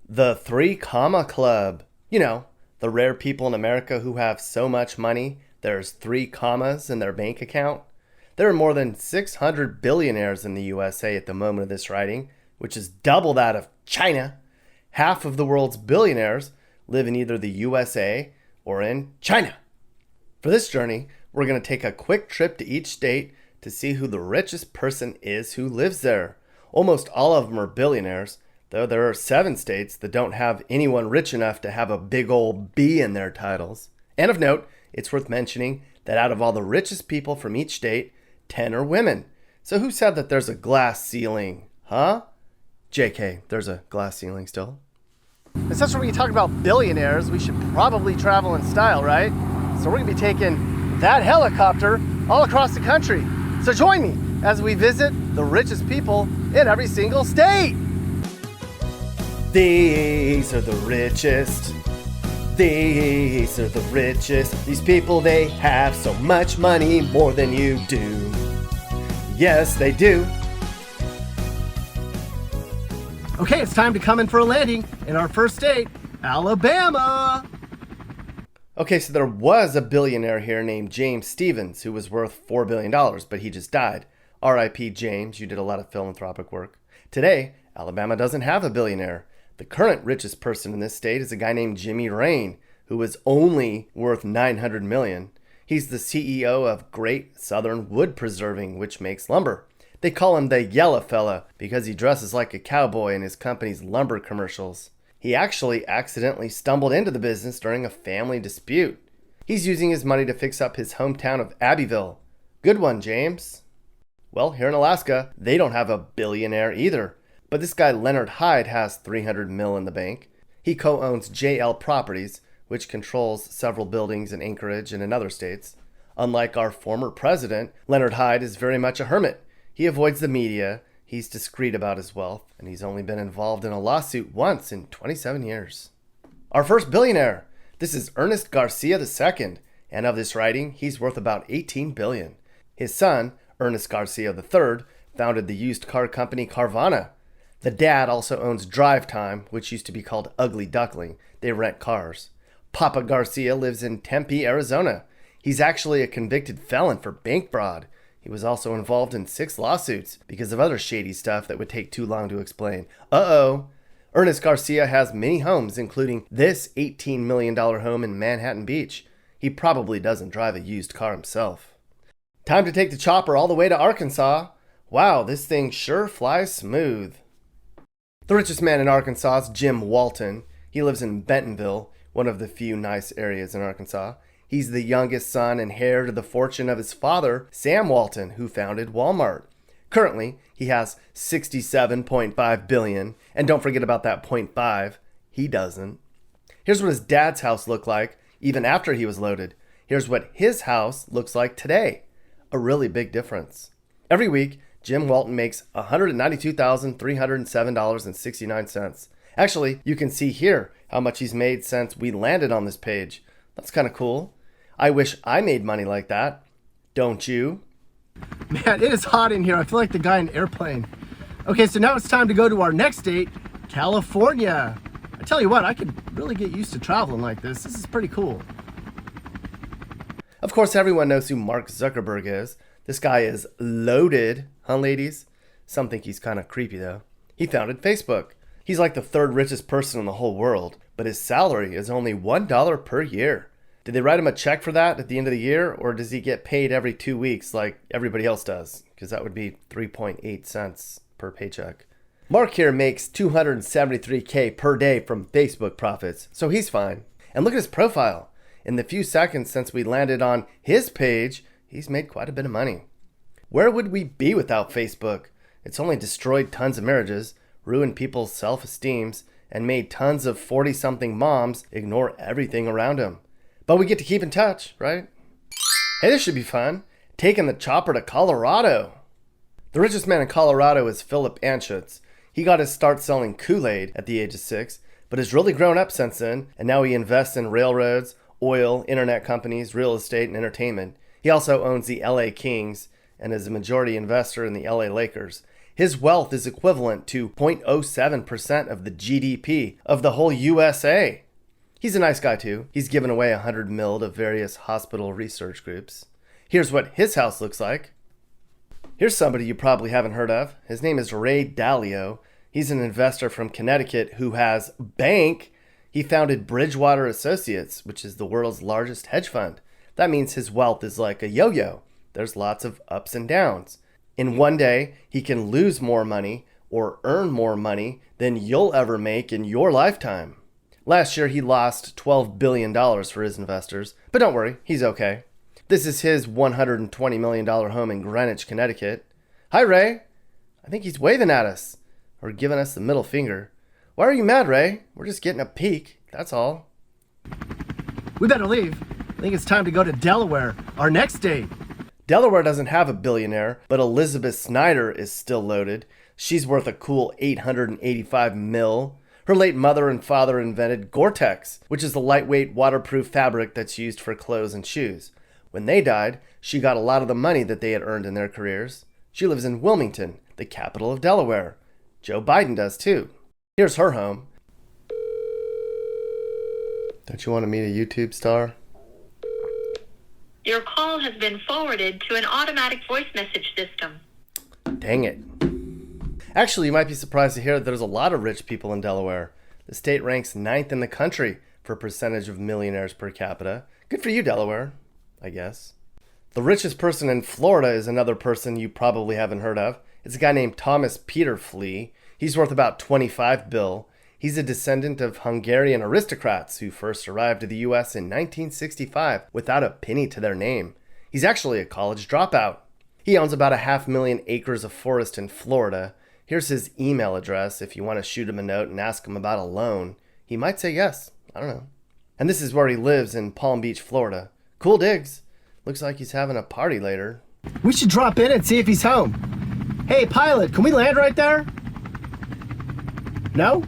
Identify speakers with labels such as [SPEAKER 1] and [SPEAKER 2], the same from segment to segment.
[SPEAKER 1] The Three Comma Club. You know, the rare people in America who have so much money, there's three commas in their bank account. There are more than 600 billionaires in the USA at the moment of this writing, which is double that of China. Half of the world's billionaires live in either the USA or in China. For this journey, we're going to take a quick trip to each state to see who the richest person is who lives there. Almost all of them are billionaires, though there are 7 states that don't have anyone rich enough to have a big old B in their titles. And of note, it's worth mentioning that out of all the richest people from each state, 10 are women. So who said that there's a glass ceiling? Huh? JK, there's a glass ceiling still. And since we're going to talk about billionaires, we should probably travel in style, right? So we're going to be taking that helicopter all across the country. So join me as we visit the richest people in every single state. These are the richest. These are the richest. These people, they have so much money, more than you do. Yes, they do. Okay, it's time to come in for a landing in our first state, Alabama. Okay, so there was a billionaire here named James Stevens who was worth $4 billion, but he just died. R.I.P. James, you did a lot of philanthropic work. Today, Alabama doesn't have a billionaire. The current richest person in this state is a guy named Jimmy Rain, who is only worth $900 million. He's the CEO of Great Southern Wood Preserving, which makes lumber. They call him the Yellow Fella because he dresses like a cowboy in his company's lumber commercials. He actually accidentally stumbled into the business during a family dispute. He's using his money to fix up his hometown of Abbeville. Good one, James. Well, here in Alaska, they don't have a billionaire either. But this guy Leonard Hyde has $300 million in the bank. He co-owns JL Properties, which controls several buildings in Anchorage and in other states. Unlike our former president, Leonard Hyde is very much a hermit. He avoids the media, he's discreet about his wealth, and he's only been involved in a lawsuit once in 27 years. Our first billionaire. This is Ernest Garcia II, and of this writing, he's worth about $18 billion. His son, Ernest Garcia III, founded the used car company Carvana. The dad also owns Drive Time, which used to be called Ugly Duckling. They rent cars. Papa Garcia lives in Tempe, Arizona. He's actually a convicted felon for bank fraud. He was also involved in 6 lawsuits because of other shady stuff that would take too long to explain. Uh-oh. Ernest Garcia has many homes, including this $18 million home in Manhattan Beach. He probably doesn't drive a used car himself. Time to take the chopper all the way to Arkansas. Wow, this thing sure flies smooth. The richest man in Arkansas is Jim Walton. He lives in Bentonville, one of the few nice areas in Arkansas. He's the youngest son and heir to the fortune of his father, Sam Walton, who founded Walmart. Currently, he has $67.5 billion, and don't forget about that .5. He doesn't. Here's what his dad's house looked like even after he was loaded. Here's what his house looks like today. A really big difference. Every week, Jim Walton makes $192,307.69. Actually, you can see here how much he's made since we landed on this page. That's kind of cool. I wish I made money like that. Don't you? Man, it is hot in here. I feel like the guy in an airplane. Okay, so now it's time to go to our next state, California. I tell you what, I could really get used to traveling like this. This is pretty cool. Of course, everyone knows who Mark Zuckerberg is. This guy is loaded, huh, ladies? Some think he's kind of creepy, though. He founded Facebook. He's like the 3rd richest person in the whole world, but his salary is only $1 per year. Did they write him a check for that at the end of the year, or does he get paid every 2 weeks like everybody else does? Because that would be 3.8 cents per paycheck. Mark here makes $273K per day from Facebook profits, so he's fine. And look at his profile. In the few seconds since we landed on his page, he's made quite a bit of money. Where would we be without Facebook? It's only destroyed tons of marriages, ruined people's self-esteems, and made tons of 40-something moms ignore everything around them. But we get to keep in touch, right? Hey, this should be fun. Taking the chopper to Colorado. The richest man in Colorado is Philip Anschutz. He got his start selling Kool-Aid at the age of 6, but has really grown up since then, and now he invests in railroads, oil, internet companies, real estate, and entertainment. He also owns the LA Kings and is a majority investor in the LA Lakers. His wealth is equivalent to 0.07% of the GDP of the whole USA. He's a nice guy too. He's given away $100 million to various hospital research groups. Here's what his house looks like. Here's somebody you probably haven't heard of. His name is Ray Dalio. He's an investor from Connecticut who has bank. He founded Bridgewater Associates, which is the world's largest hedge fund. That means his wealth is like a yo-yo. There's lots of ups and downs. In one day, he can lose more money or earn more money than you'll ever make in your lifetime. Last year, he lost $12 billion for his investors, but don't worry, he's okay. This is his $120 million home in Greenwich, Connecticut. Hi, Ray. I think he's waving at us, or giving us the middle finger. Why are you mad, Ray? We're just getting a peek, that's all.
[SPEAKER 2] We better leave. I think it's time to go to Delaware, our next date.
[SPEAKER 1] Delaware doesn't have a billionaire, but Elizabeth Snyder is still loaded. She's worth a cool $885 million. Her late mother and father invented Gore-Tex, which is the lightweight waterproof fabric that's used for clothes and shoes. When they died, she got a lot of the money that they had earned in their careers. She lives in Wilmington, the capital of Delaware. Joe Biden does too. Here's her home. Don't you want to meet a YouTube star?
[SPEAKER 3] Your call has been forwarded to an automatic voice message system.
[SPEAKER 1] Dang it. Actually, you might be surprised to hear that there's a lot of rich people in Delaware. The state ranks 9th in the country for percentage of millionaires per capita. Good for you, Delaware, I guess. The richest person in Florida is another person you probably haven't heard of. It's a guy named Thomas Peter Flea. He's worth about $25 billion. He's a descendant of Hungarian aristocrats who first arrived to the U.S. in 1965 without a penny to their name. He's actually a college dropout. He owns about 500,000 acres of forest in Florida. Here's his email address if you want to shoot him a note and ask him about a loan. He might say yes. I don't know. And this is where he lives in Palm Beach, Florida. Cool digs. Looks like he's having a party later.
[SPEAKER 2] We should drop in and see if he's home. Hey, pilot, can we land right there? No?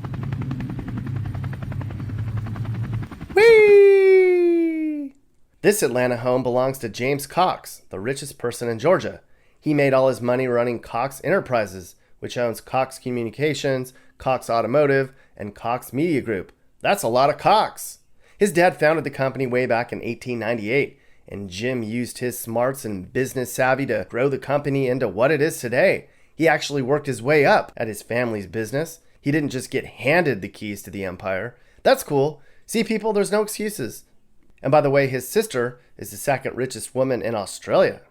[SPEAKER 1] Whee! This Atlanta home belongs to James Cox, the richest person in Georgia. He made all his money running Cox Enterprises, which owns Cox Communications, Cox Automotive, and Cox Media Group. That's a lot of Cox. His dad founded the company way back in 1898, and Jim used his smarts and business savvy to grow the company into what it is today. He actually worked his way up at his family's business. He didn't just get handed the keys to the empire. That's cool. See, people, there's no excuses. And by the way, his sister is the second richest woman in Australia.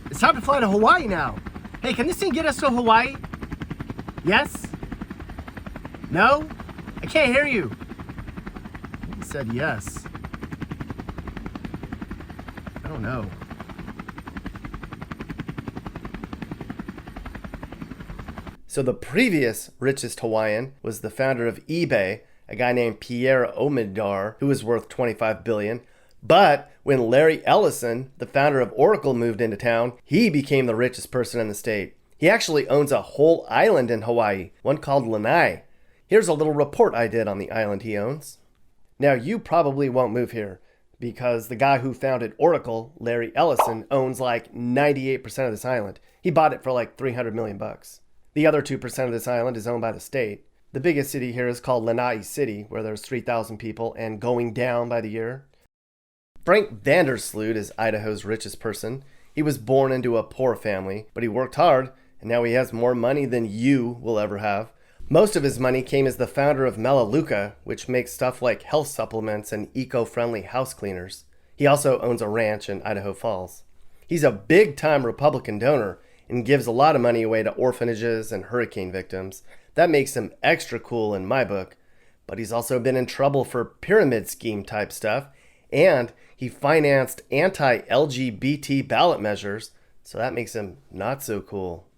[SPEAKER 2] It's time to fly to Hawaii now. Hey, can this thing get us to Hawaii? Yes? No? I can't hear you. He said yes. I don't know.
[SPEAKER 1] So the previous richest Hawaiian was the founder of eBay, a guy named Pierre Omidyar, who was worth $25 billion. But when Larry Ellison, the founder of Oracle, moved into town, he became the richest person in the state. He actually owns a whole island in Hawaii, one called Lanai. Here's a little report I did on the island he owns. Now, you probably won't move here because the guy who founded Oracle, Larry Ellison, owns like 98% of this island. He bought it for like $300 million. The other 2% of this island is owned by the state. The biggest city here is called Lanai City, where there's 3,000 people and going down by the year. Frank Vandersloot is Idaho's richest person. He was born into a poor family, but he worked hard, and now he has more money than you will ever have. Most of his money came as the founder of Melaleuca, which makes stuff like health supplements and eco-friendly house cleaners. He also owns a ranch in Idaho Falls. He's a big-time Republican donor and gives a lot of money away to orphanages and hurricane victims. That makes him extra cool in my book. But he's also been in trouble for pyramid scheme type stuff, and he financed anti-LGBT ballot measures, so that makes him not so cool.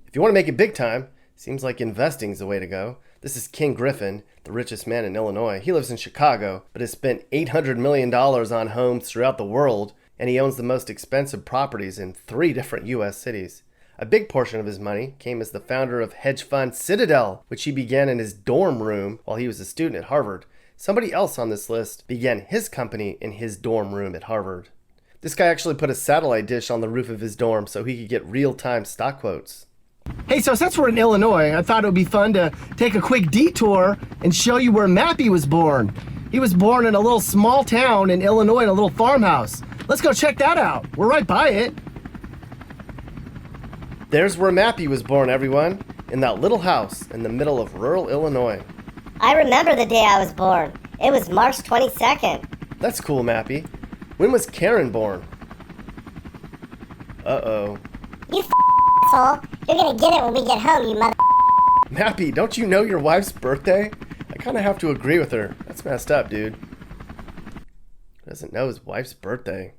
[SPEAKER 1] If you want to make it big time, seems like investing's the way to go. This is King Griffin, the richest man in Illinois. He lives in Chicago, but has spent $800 million on homes throughout the world, and he owns the most expensive properties in 3 different U.S. cities. A big portion of his money came as the founder of hedge fund Citadel, which he began in his dorm room while he was a student at Harvard. Somebody else on this list began his company in his dorm room at Harvard. This guy actually put a satellite dish on the roof of his dorm so he could get real-time stock quotes.
[SPEAKER 2] Hey, so since we're in Illinois, I thought it would be fun to take a quick detour and show you where Mappy was born. He was born in a little small town in Illinois in a little farmhouse. Let's go check that out. We're right by it.
[SPEAKER 1] There's where Mappy was born, everyone, in that little house in the middle of rural Illinois.
[SPEAKER 4] I remember the day I was born. It was March 22nd.
[SPEAKER 1] That's cool, Mappy. When was Karen born? Uh-oh.
[SPEAKER 4] You asshole. You're gonna get it when we get home, you mother.
[SPEAKER 1] Mappy, don't you know your wife's birthday? I kind of have to agree with her. That's messed up, dude. Who doesn't know his wife's birthday?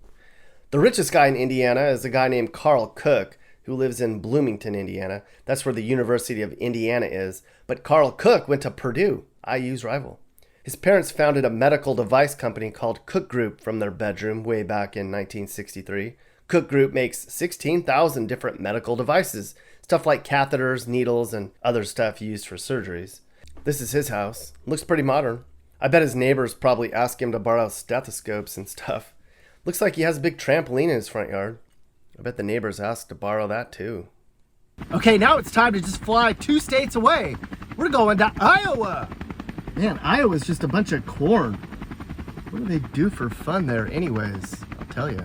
[SPEAKER 1] The richest guy in Indiana is a guy named Carl Cook, who lives in Bloomington, Indiana. That's where the University of Indiana is. But Carl Cook went to Purdue, IU's rival. His parents founded a medical device company called Cook Group from their bedroom way back in 1963. Cook Group makes 16,000 different medical devices, stuff like catheters, needles, and other stuff used for surgeries. This is his house. Looks pretty modern. I bet his neighbors probably ask him to borrow stethoscopes and stuff. Looks like he has a big trampoline in his front yard. I bet the neighbors asked to borrow that too.
[SPEAKER 2] Okay, now it's time to just fly 2 states away. We're going to Iowa. Man, Iowa's just a bunch of corn. What do they do for fun there anyways? I'll tell you.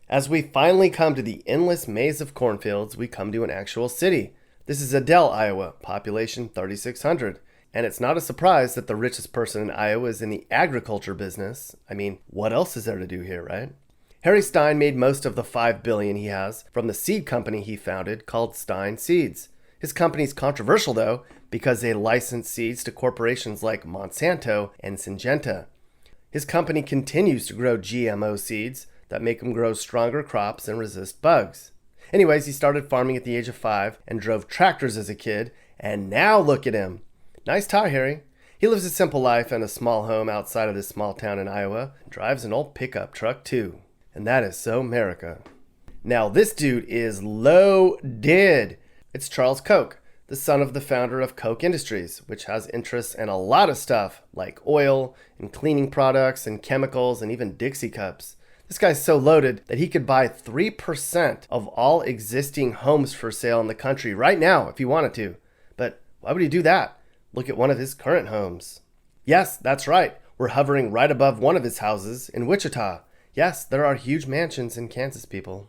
[SPEAKER 1] As we finally come to the endless maze of cornfields, we come to an actual city. This is Adel, Iowa, population 3,600. And it's not a surprise that the richest person in Iowa is in the agriculture business. I mean, what else is there to do here, right? Harry Stein made most of the $5 billion he has from the seed company he founded called Stein Seeds. His company's controversial, though, because they license seeds to corporations like Monsanto and Syngenta. His company continues to grow GMO seeds that make him grow stronger crops and resist bugs. Anyways, he started farming at the age of 5 and drove tractors as a kid, and now look at him. Nice tie, Harry. He lives a simple life in a small home outside of this small town in Iowa, and drives an old pickup truck too. And that is so America. Now this dude is loaded. It's Charles Koch, the son of the founder of Koch Industries, which has interests in a lot of stuff like oil and cleaning products and chemicals and even Dixie cups. This guy's so loaded that he could buy 3% of all existing homes for sale in the country right now if he wanted to. But why would he do that? Look at one of his current homes. Yes, that's right. We're hovering right above one of his houses in Wichita. Yes, there are huge mansions in Kansas, people.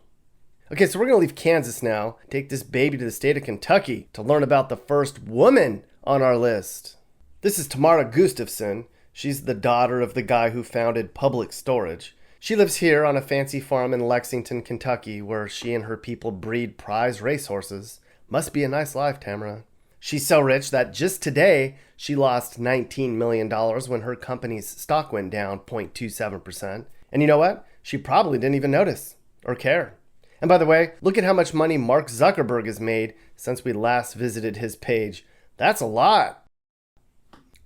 [SPEAKER 1] Okay, so we're going to leave Kansas now, take this baby to the state of Kentucky to learn about the first woman on our list. This is Tamara Gustafson. She's the daughter of the guy who founded Public Storage. She lives here on a fancy farm in Lexington, Kentucky, where she and her people breed prize racehorses. Must be a nice life, Tamara. She's so rich that just today, she lost $19 million when her company's stock went down 0.27%. And you know what? She probably didn't even notice or care. And by the way, look at how much money Mark Zuckerberg has made since we last visited his page. That's a lot.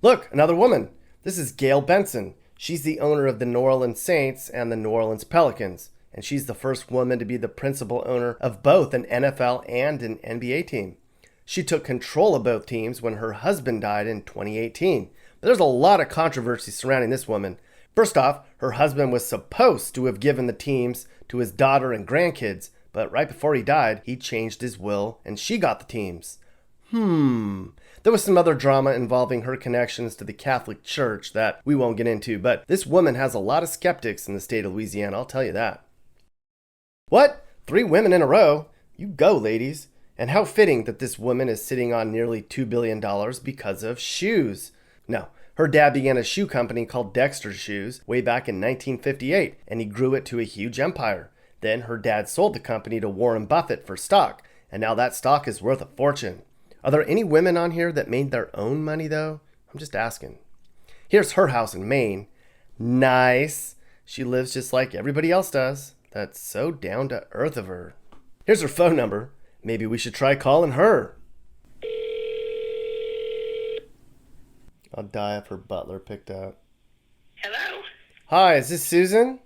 [SPEAKER 1] Look, another woman. This is Gail Benson. She's the owner of the New Orleans Saints and the New Orleans Pelicans. And she's the first woman to be the principal owner of both an NFL and an NBA team. She took control of both teams when her husband died in 2018. But there's a lot of controversy surrounding this woman. First off, her husband was supposed to have given the teams to his daughter and grandkids, but right before he died, he changed his will and she got the teams. There was some other drama involving her connections to the Catholic Church that we won't get into, but this woman has a lot of skeptics in the state of Louisiana, I'll tell you that. What? 3 women in a row? You go, ladies. And how fitting that this woman is sitting on nearly $2 billion because of shoes. No, her dad began a shoe company called Dexter Shoes way back in 1958, and he grew it to a huge empire. Then her dad sold the company to Warren Buffett for stock, and now that stock is worth a fortune. Are there any women on here that made their own money, though? I'm just asking. Here's her house in Maine. Nice. She lives just like everybody else does. That's so down to earth of her. Here's her phone number. Maybe we should try calling her. I'll die if her butler picked up.
[SPEAKER 5] Hello?
[SPEAKER 1] Hi, is this Susan?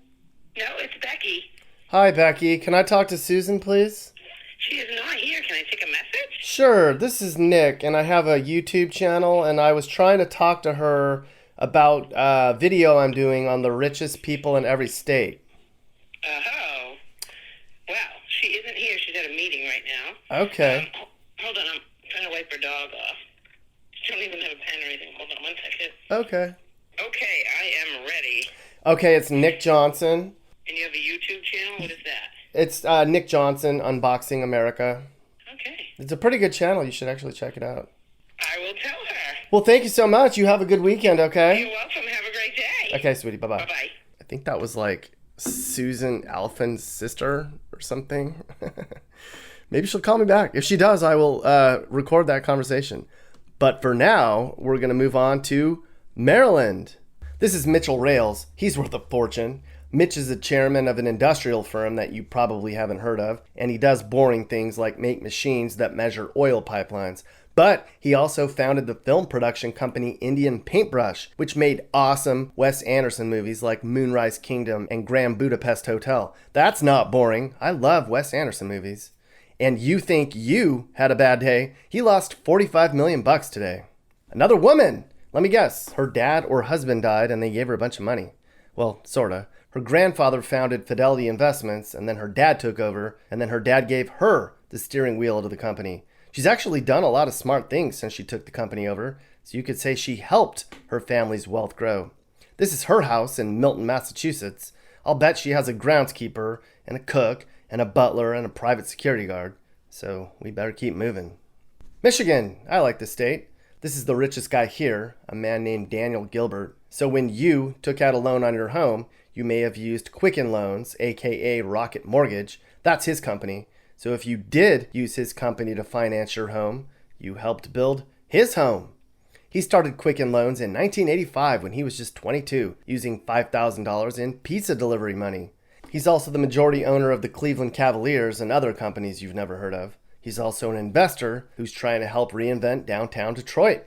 [SPEAKER 5] No, it's Becky.
[SPEAKER 1] Hi, Becky. Can I talk to Susan, please?
[SPEAKER 5] She is not here. Can I take a message?
[SPEAKER 1] Sure. This is Nick, and I have a YouTube channel, and I was trying to talk to her about a video I'm doing on the richest people in every state.
[SPEAKER 5] Oh. Well, she isn't here. She's at a meeting right now.
[SPEAKER 1] Okay.
[SPEAKER 5] Hold on, I'm trying to wipe her dog off. She don't even have a pen or anything. Hold on 1 second.
[SPEAKER 1] Okay.
[SPEAKER 5] Okay, I am ready.
[SPEAKER 1] Okay, it's Nick Johnson.
[SPEAKER 5] And you have a YouTube channel? What is that?
[SPEAKER 1] It's Nick Johnson Unboxing America.
[SPEAKER 5] Okay.
[SPEAKER 1] It's a pretty good channel. You should actually check it out.
[SPEAKER 5] I will tell her.
[SPEAKER 1] Well, thank you so much. You have a good weekend, okay?
[SPEAKER 5] You're welcome. Have a great day.
[SPEAKER 1] Okay, sweetie. Bye-bye.
[SPEAKER 5] Bye-bye.
[SPEAKER 1] I think that was like Susan Alphen's sister or something. Maybe she'll call me back. If she does, I will record that conversation. But for now, we're going to move on to Maryland. This is Mitchell Rales. He's worth a fortune. Mitch is the chairman of an industrial firm that you probably haven't heard of, and he does boring things like make machines that measure oil pipelines. But he also founded the film production company Indian Paintbrush, which made awesome Wes Anderson movies like Moonrise Kingdom and Grand Budapest Hotel. That's not boring. I love Wes Anderson movies. And you think you had a bad day? He lost 45 million bucks today. Another woman. Let me guess. Her dad or husband died and they gave her a bunch of money. Well, sorta. Her grandfather founded Fidelity Investments, and then her dad took over, and then her dad gave her the steering wheel to the company. She's actually done a lot of smart things since she took the company over, so you could say she helped her family's wealth grow. This is her house in Milton, Massachusetts. I'll bet she has a groundskeeper and a cook and a butler and a private security guard, so we better keep moving. Michigan. I like this state. This is the richest guy here, a man named Daniel Gilbert. So when you took out a loan on your home, you may have used Quicken Loans, aka Rocket Mortgage. That's his company. So if you did use his company to finance your home, you helped build his home. He started Quicken Loans in 1985 when he was just 22, using $5,000 in pizza delivery money. He's also the majority owner of the Cleveland Cavaliers and other companies you've never heard of. He's also an investor who's trying to help reinvent downtown Detroit.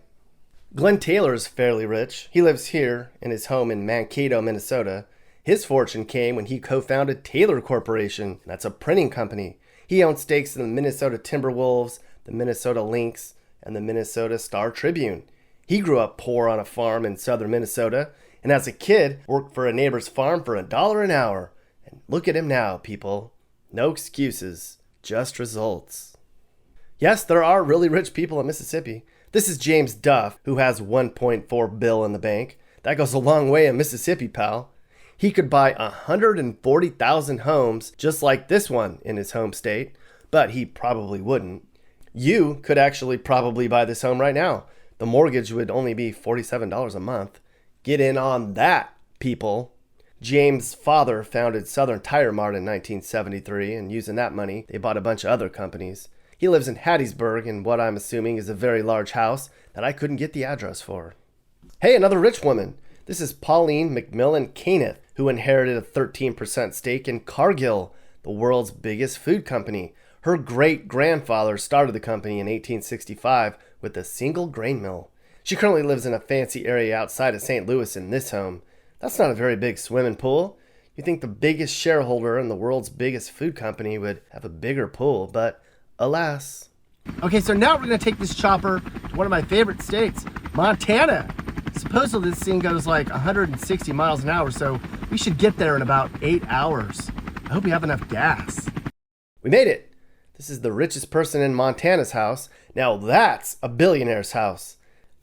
[SPEAKER 1] Glenn Taylor is fairly rich. He lives here in his home in Mankato, Minnesota. His fortune came when he co-founded Taylor Corporation. That's a printing company. He owns stakes in the Minnesota Timberwolves, the Minnesota Lynx, and the Minnesota Star Tribune. He grew up poor on a farm in southern Minnesota, and as a kid, worked for a neighbor's farm for $1 an hour. And look at him now, people. No excuses, just results. Yes, there are really rich people in Mississippi. This is James Duff, who has $1.4 billion in the bank. That goes a long way in Mississippi, pal. He could buy 140,000 homes just like this one in his home state, but he probably wouldn't. You could actually probably buy this home right now. The mortgage would only be $47 a month. Get in on that, people. James' father founded Southern Tire Mart in 1973, and using that money, they bought a bunch of other companies. He lives in Hattiesburg in what I'm assuming is a very large house that I couldn't get the address for. Hey, another rich woman. This is Pauline McMillan Caneth, who inherited a 13% stake in Cargill, the world's biggest food company. Her great-grandfather started the company in 1865 with a single grain mill. She currently lives in a fancy area outside of St. Louis in this home. That's not a very big swimming pool. You'd think the biggest shareholder in the world's biggest food company would have a bigger pool, but alas.
[SPEAKER 2] Okay, so now we're going to take this chopper to one of my favorite states, Montana. Supposedly this thing goes like 160 miles an hour, so we should get there in about 8 hours. I hope we have enough gas.
[SPEAKER 1] We made it. This is the richest person in Montana's house. Now that's a billionaire's house.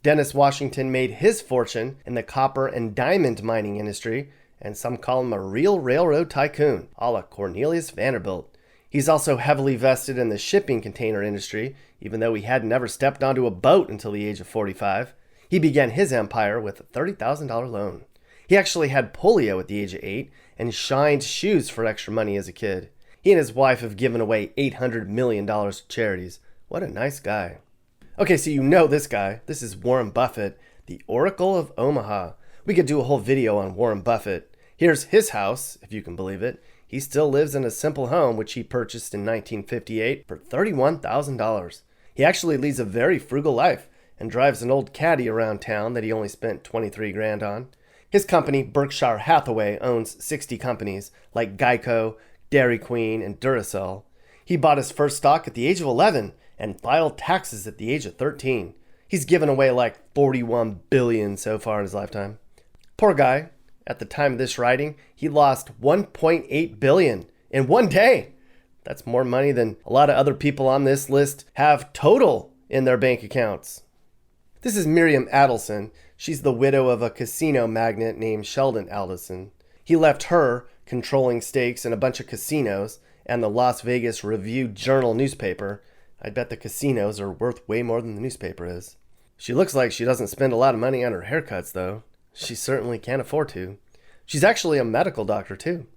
[SPEAKER 1] Dennis Washington made his fortune in the copper and diamond mining industry, and some call him a real railroad tycoon, a la Cornelius Vanderbilt. He's also heavily vested in the shipping container industry, even though he had never stepped onto a boat until the age of 45. He began his empire with a $30,000 loan. He actually had polio at the age of 8 and shined shoes for extra money as a kid. He and his wife have given away $800 million to charities. What a nice guy. Okay, so you know this guy. This is Warren Buffett, the Oracle of Omaha. We could do a whole video on Warren Buffett. Here's his house, if you can believe it. He still lives in a simple home, which he purchased in 1958 for $31,000. He actually leads a very frugal life and drives an old caddy around town that he only spent 23 grand on. His company, Berkshire Hathaway, owns 60 companies like Geico, Dairy Queen, and Duracell. He bought his first stock at the age of 11 and filed taxes at the age of 13. He's given away like 41 billion so far in his lifetime. Poor guy. At the time of this writing, he lost 1.8 billion in one day. That's more money than a lot of other people on this list have total in their bank accounts. This is Miriam Adelson. She's the widow of a casino magnate named Sheldon Adelson. He left her controlling stakes in a bunch of casinos and the Las Vegas Review-Journal newspaper. I bet the casinos are worth way more than the newspaper is. She looks like she doesn't spend a lot of money on her haircuts, though. She certainly can't afford to. She's actually a medical doctor, too.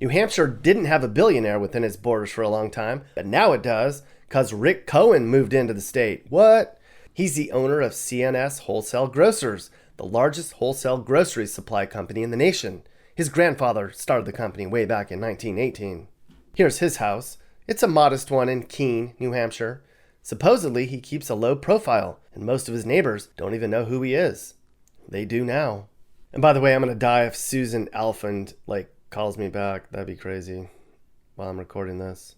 [SPEAKER 1] New Hampshire didn't have a billionaire within its borders for a long time, but now it does, because Rick Cohen moved into the state. What? He's the owner of C&S Wholesale Grocers, the largest wholesale grocery supply company in the nation. His grandfather started the company way back in 1918. Here's his house. It's a modest one in Keene, New Hampshire. Supposedly, he keeps a low profile, and most of his neighbors don't even know who he is. They do now. And by the way, I'm going to die if Susan Alfond, calls me back. That'd be crazy while I'm recording this.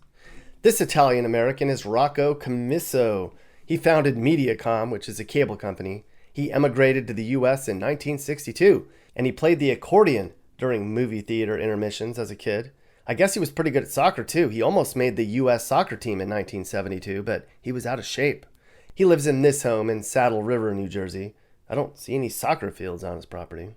[SPEAKER 1] This Italian-American is Rocco Commisso. He founded Mediacom, which is a cable company. He emigrated to the U.S. in 1962, and he played the accordion during movie theater intermissions as a kid. I guess he was pretty good at soccer, too. He almost made the U.S. soccer team in 1972, but he was out of shape. He lives in this home in Saddle River, New Jersey. I don't see any soccer fields on his property.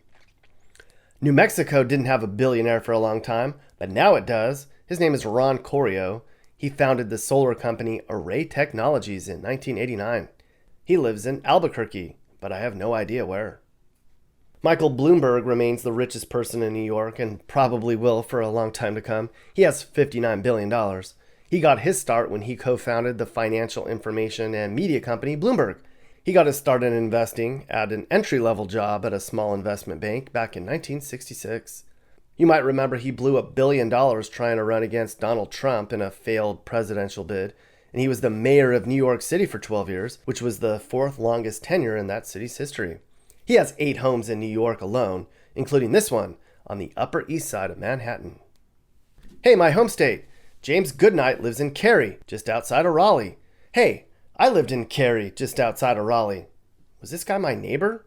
[SPEAKER 1] New Mexico didn't have a billionaire for a long time, but now it does. His name is Ron Corio. He founded the solar company Array Technologies in 1989. He lives in Albuquerque, but I have no idea where. Michael Bloomberg remains the richest person in New York and probably will for a long time to come. He has $59 billion. He got his start when he co-founded the financial information and media company Bloomberg. He got his start in investing at an entry-level job at a small investment bank back in 1966. You might remember he blew $1 billion trying to run against Donald Trump in a failed presidential bid, and he was the mayor of New York City for 12 years, which was the fourth longest tenure in that city's history. He has 8 homes in New York alone, including this one on the Upper East Side of Manhattan. Hey, my home state. James Goodnight lives in Cary, just outside of Raleigh. Hey, I lived in Cary, just outside of Raleigh. Was this guy my neighbor?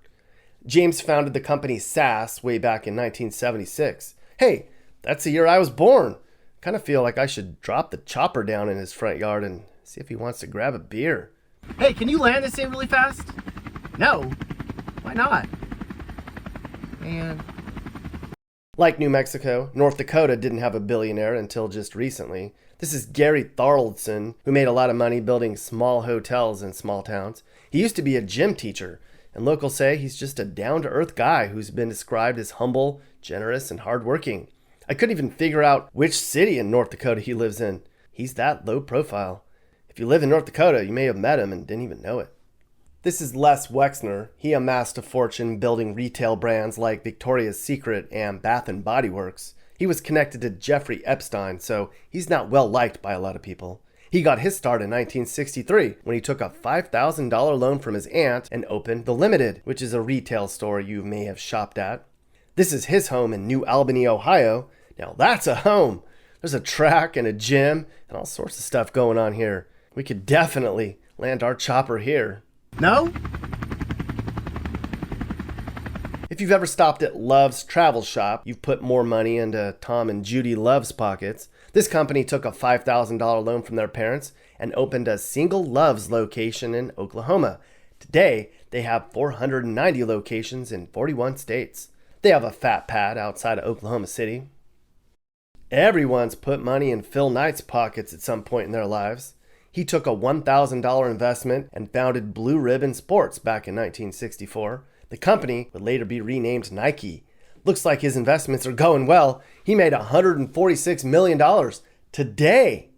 [SPEAKER 1] James founded the company SAS way back in 1976. Hey, that's the year I was born. Kind of feel like I should drop the chopper down in his front yard and see if he wants to grab a beer.
[SPEAKER 2] Hey, can you land this thing really fast? No. Why not? Man.
[SPEAKER 1] Like New Mexico, North Dakota didn't have a billionaire until just recently. This is Gary Tharaldson, who made a lot of money building small hotels in small towns. He used to be a gym teacher, and locals say he's just a down-to-earth guy who's been described as humble, generous, and hardworking. I couldn't even figure out which city in North Dakota he lives in. He's that low profile. If you live in North Dakota, you may have met him and didn't even know it. This is Les Wexner. He amassed a fortune building retail brands like Victoria's Secret and Bath & Body Works. He was connected to Jeffrey Epstein, so he's not well liked by a lot of people. He got his start in 1963 when he took a $5,000 loan from his aunt and opened The Limited, which is a retail store you may have shopped at. This is his home in New Albany, Ohio. Now that's a home. There's a track and a gym and all sorts of stuff going on here. We could definitely land our chopper here.
[SPEAKER 2] No?
[SPEAKER 1] If you've ever stopped at Love's Travel Shop, you've put more money into Tom and Judy Love's pockets. This company took a $5,000 loan from their parents and opened a single Love's location in Oklahoma. Today, they have 490 locations in 41 states. They have a fat pad outside of Oklahoma City. Everyone's put money in Phil Knight's pockets at some point in their lives. He took a $1,000 investment and founded Blue Ribbon Sports back in 1964. The company would later be renamed Nike. Looks like his investments are going well. He made $146 million today.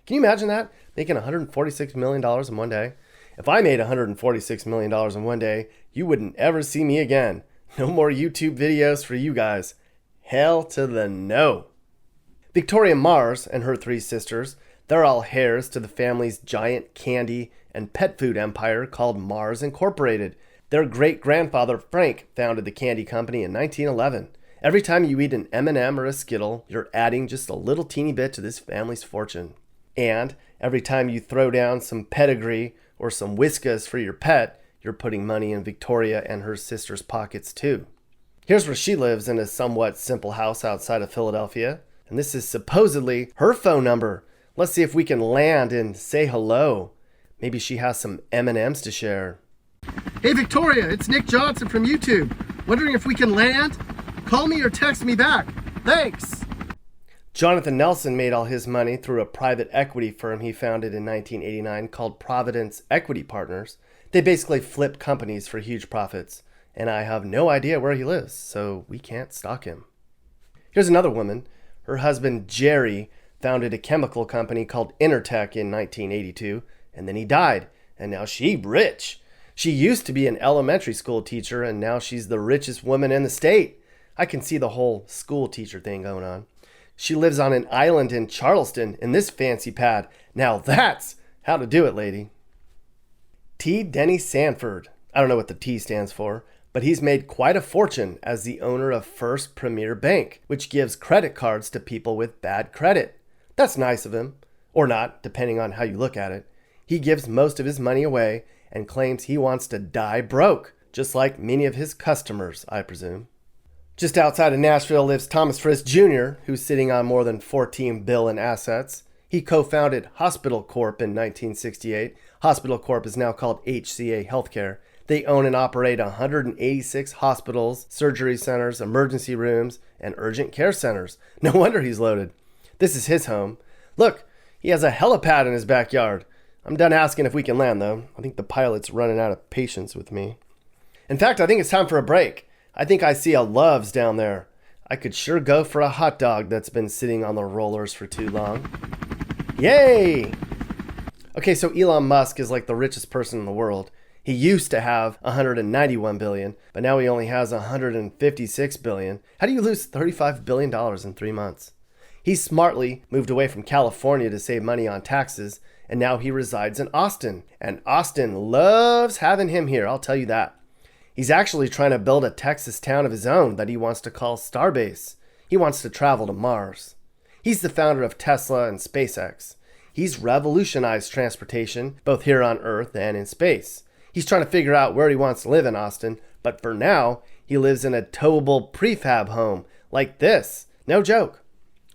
[SPEAKER 1] Can you imagine that? Making $146 million in one day? If I made $146 million in one day, you wouldn't ever see me again. No more YouTube videos for you guys. Hell to the no. Victoria Mars and her 3 sisters, they're all heirs to the family's giant candy and pet food empire called Mars Incorporated. Their great-grandfather, Frank, founded the candy company in 1911. Every time you eat an M&M or a Skittle, you're adding just a little teeny bit to this family's fortune. And every time you throw down some pedigree or some Whiskas for your pet, you're putting money in Victoria and her sister's pockets too. Here's where she lives in a somewhat simple house outside of Philadelphia. And this is supposedly her phone number. Let's see if we can land and say hello. Maybe she has some M&Ms to share.
[SPEAKER 2] Hey Victoria, it's Nick Johnson from YouTube. Wondering if we can land? Call me or text me back. Thanks.
[SPEAKER 1] Jonathan Nelson made all his money through a private equity firm he founded in 1989 called Providence Equity Partners. They basically flip companies for huge profits. And I have no idea where he lives, so we can't stalk him. Here's another woman. Her husband, Jerry, founded a chemical company called Intertech in 1982, and then he died, and now she's rich. She used to be an elementary school teacher, and now she's the richest woman in the state. I can see the whole school teacher thing going on. She lives on an island in Charleston in this fancy pad. Now that's how to do it, lady. T. Denny Sanford. I don't know what the T stands for, but he's made quite a fortune as the owner of First Premier Bank, which gives credit cards to people with bad credit. That's nice of him. Or not, depending on how you look at it. He gives most of his money away and claims he wants to die broke, just like many of his customers, I presume. Just outside of Nashville lives Thomas Frist Jr., who's sitting on more than $14 billion in assets. He co-founded Hospital Corp in 1968. Hospital Corp is now called HCA Healthcare. They own and operate 186 hospitals, surgery centers, emergency rooms, and urgent care centers. No wonder he's loaded. This is his home. Look, he has a helipad in his backyard. I'm done asking if we can land, though. I think the pilot's running out of patience with me. In fact, I think it's time for a break. I think I see a Love's down there. I could sure go for a hot dog that's been sitting on the rollers for too long. Yay! Okay, so Elon Musk is like the richest person in the world. He used to have 191 billion, but now he only has 156 billion. How do you lose $35 billion in 3 months? He smartly moved away from California to save money on taxes, and now he resides in Austin. And Austin loves having him here, I'll tell you that. He's actually trying to build a Texas town of his own that he wants to call Starbase. He wants to travel to Mars. He's the founder of Tesla and SpaceX. He's revolutionized transportation, both here on Earth and in space. He's trying to figure out where he wants to live in Austin, but for now, he lives in a towable prefab home like this. No joke.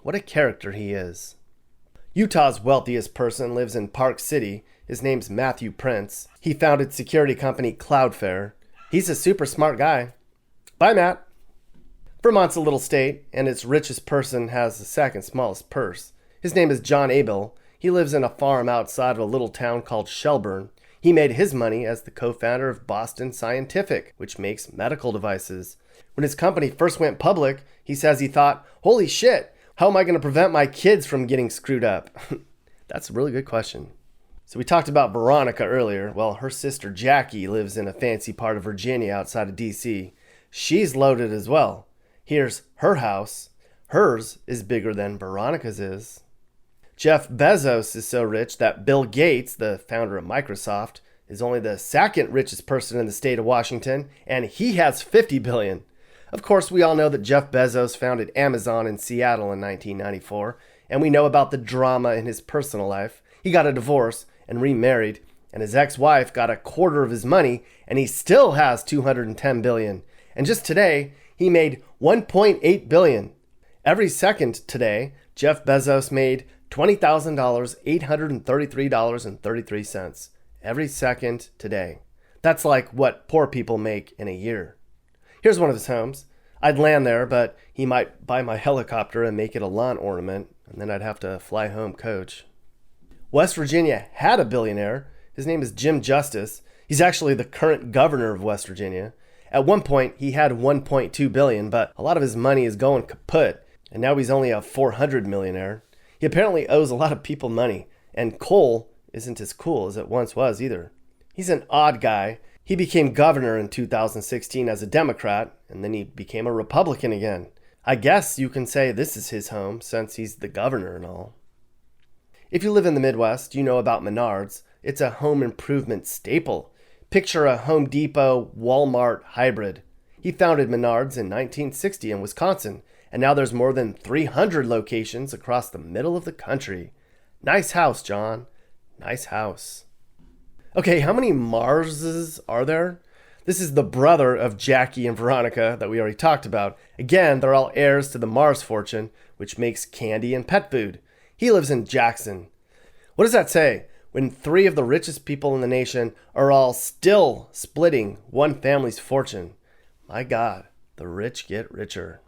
[SPEAKER 1] What a character he is. Utah's wealthiest person lives in Park City. His name's Matthew Prince. He founded security company Cloudflare. He's a super smart guy. Bye, Matt. Vermont's a little state, and its richest person has the second smallest purse. His name is John Abel. He lives in a farm outside of a little town called Shelburne. He made his money as the co-founder of Boston Scientific, which makes medical devices. When his company first went public, he says he thought, holy shit, how am I going to prevent my kids from getting screwed up? That's a really good question. So we talked about Veronica earlier. Well, her sister Jackie lives in a fancy part of Virginia outside of D.C. She's loaded as well. Here's her house. Hers is bigger than Veronica's is. Jeff Bezos is so rich that Bill Gates, the founder of Microsoft, is only the second richest person in the state of Washington, and he has $50 billion. Of course, we all know that Jeff Bezos founded Amazon in Seattle in 1994, and we know about the drama in his personal life. He got a divorce and remarried, and his ex-wife got a quarter of his money, and he still has $210 billion. And just today, he made $1.8 billion. Every second today, Jeff Bezos made $20,833.33. Every second today. That's like what poor people make in a year. Here's one of his homes. I'd land there, but he might buy my helicopter and make it a lawn ornament, and then I'd have to fly home coach. West Virginia had a billionaire. His name is Jim Justice. He's actually the current governor of West Virginia. At one point, he had $1.2 billion, but a lot of his money is going kaput, and now he's only a $400 millionaire. He apparently owes a lot of people money, and coal isn't as cool as it once was either. He's an odd guy. He became governor in 2016 as a Democrat, and then he became a Republican again. I guess you can say this is his home, since he's the governor and all. If you live in the Midwest, you know about Menards. It's a home improvement staple. Picture a Home Depot, Walmart hybrid. He founded Menards in 1960 in Wisconsin, and now there's more than 300 locations across the middle of the country. Nice house, John. Nice house. Okay, how many Marses are there? This is the brother of Jackie and Veronica that we already talked about. Again, they're all heirs to the Mars fortune, which makes candy and pet food. He lives in Jackson. What does that say when 3 of the richest people in the nation are all still splitting one family's fortune? My God, the rich get richer.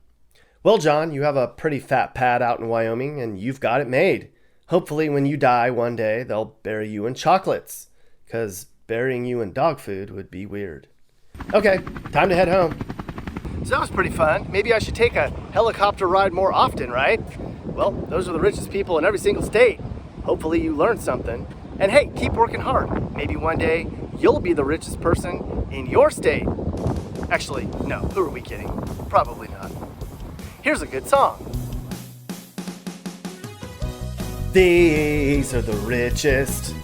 [SPEAKER 1] Well, John, you have a pretty fat pad out in Wyoming, and you've got it made. Hopefully when you die one day, they'll bury you in chocolates, because burying you in dog food would be weird. Okay, time to head home.
[SPEAKER 2] So that was pretty fun. Maybe I should take a helicopter ride more often, right? Well, those are the richest people in every single state. Hopefully you learned something. And hey, keep working hard. Maybe one day you'll be the richest person in your state. Actually, no, who are we kidding? Probably not. Here's a good song.
[SPEAKER 1] These are the richest.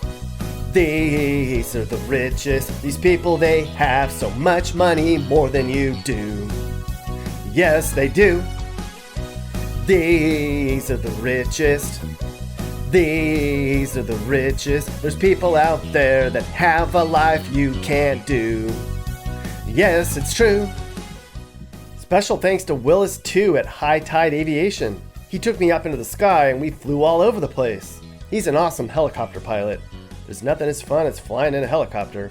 [SPEAKER 1] These are the richest. These people, they have so much money, more than you do. Yes, they do. These are the richest. These are the richest. There's people out there that have a life you can't do. Yes, it's true. Special thanks to Willis 2 at High Tide Aviation. He took me up into the sky and we flew all over the place. He's an awesome helicopter pilot. There's nothing as fun as flying in a helicopter.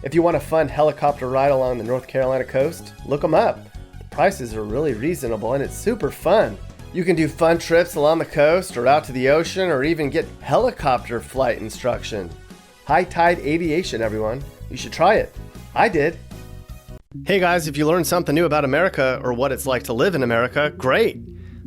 [SPEAKER 1] If you want a fun helicopter ride along the North Carolina coast, look them up. The prices are really reasonable and it's super fun. You can do fun trips along the coast or out to the ocean or even get helicopter flight instruction. High Tide Aviation, everyone. You should try it. I did. Hey guys, if you learned something new about America or what it's like to live in America, great!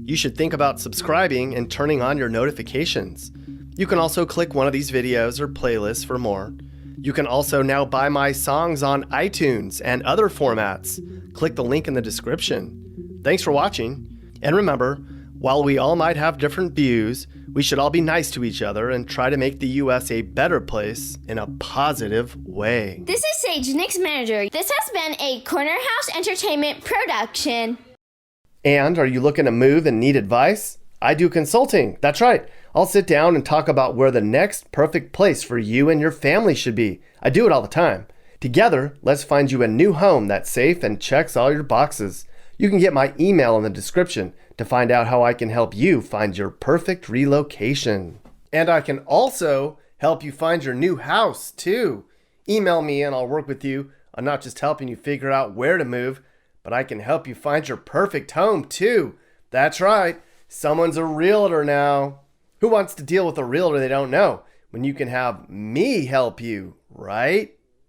[SPEAKER 1] You should think about subscribing and turning on your notifications. You can also click one of these videos or playlists for more. You can also now buy my songs on iTunes and other formats. Click the link in the description. Thanks for watching. And remember, while we all might have different views, we should all be nice to each other and try to make the US a better place in a positive way.
[SPEAKER 6] This is Sage, Nick's manager. This has been a Corner House Entertainment production.
[SPEAKER 1] And are you looking to move and need advice? I do consulting. That's right. I'll sit down and talk about where the next perfect place for you and your family should be. I do it all the time. Together, let's find you a new home that's safe and checks all your boxes. You can get my email in the description to find out how I can help you find your perfect relocation. And I can also help you find your new house too. Email me and I'll work with you on not just helping you figure out where to move, but I can help you find your perfect home too. That's right, someone's a realtor now. Who wants to deal with a realtor they don't know when you can have me help you, right?